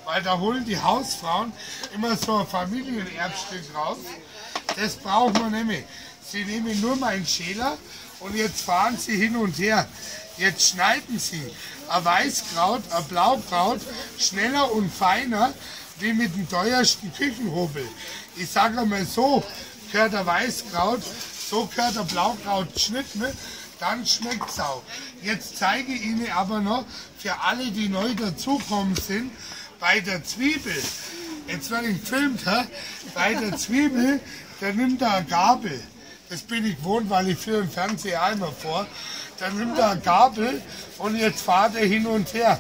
weil da holen die Hausfrauen immer so ein Familienerbstück raus. Das braucht man nicht mehr. Sie nehmen nur meinen Schäler und jetzt fahren sie hin und her. Jetzt schneiden sie ein Weißkraut, ein Blaukraut schneller und feiner wie mit dem teuersten Küchenhobel. Ich sage einmal so, gehört der Weißkraut, so gehört der Blaukraut geschnitten, dann schmeckt es auch. Jetzt zeige ich Ihnen aber noch, für alle, die neu dazukommen sind, bei der Zwiebel, jetzt werde ich gefilmt, bei der Zwiebel, der nimmt da eine Gabel. Das bin ich gewohnt, weil ich führe im Fernsehen einmal vor. Dann nimmt er eine Gabel und jetzt fahrt er hin und her.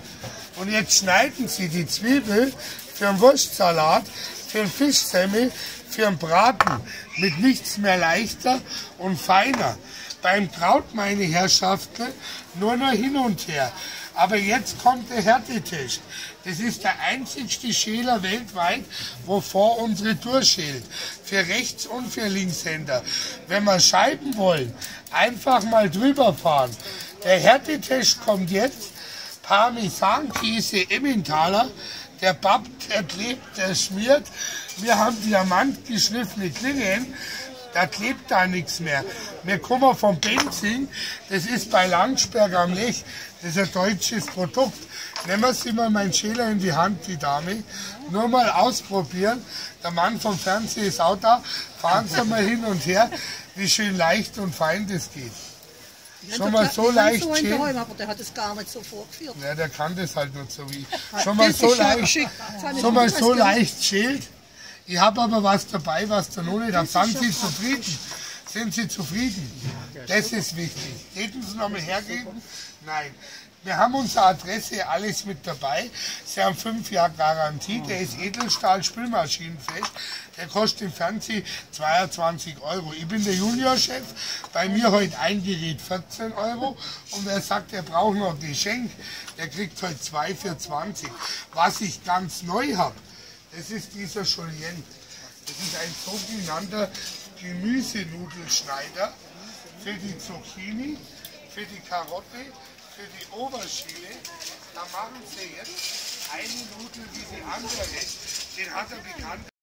Und jetzt schneiden Sie die Zwiebel für einen Wurstsalat, für einen Fischsemmel, für einen Braten mit nichts mehr leichter und feiner. Beim Kraut, meine Herrschaften, nur noch hin und her. Aber jetzt kommt der Härtetest. Das ist der einzigste Schäler weltweit, wo vor unsere Tour schält. Für Rechts- und für Linkshänder. Wenn wir Scheiben wollen, einfach mal drüber fahren. Der Härtetest kommt jetzt. Parmesankäse Emmentaler. Der bappt, der klebt, der schmiert. Wir haben diamantgeschliffene Klingen. Da klebt da nichts mehr. Wir kommen vom Benzing, das ist bei Landsberg am Lech, das ist ein deutsches Produkt. Nehmen Sie mal meinen Schäler in die Hand, die Dame, nur mal ausprobieren. Der Mann vom Fernsehen ist auch da, fahren Sie mal hin und her, wie schön leicht und fein das geht. Schon mal so leicht schälen. Aber der hat es gar nicht so vorgeführt. Ja, der kann das halt nicht so wie. Schon mal so leicht schält. Ich habe aber was dabei, was da noch nicht hat. Sind Sie zufrieden? Sind Sie zufrieden? Das ist wichtig. Hätten Sie noch mal hergeben? Nein. Wir haben unsere Adresse, alles mit dabei. Sie haben 5 Jahre Garantie. Der ist Edelstahl, spülmaschinenfest. Der kostet im Fernsehen 22 €. Ich bin der Juniorchef. Bei mir heute ein Gerät 14 €. Und wer sagt, er braucht noch ein Geschenk, der kriegt heute 2 für 20. Was ich ganz neu habe, das ist dieser Julienne. Das ist ein sogenannter Gemüsenudelschneider für die Zucchini, für die Karotte, für die Aubergine. Da machen Sie jetzt eine Nudel wie die andere. Den hat er bekannt.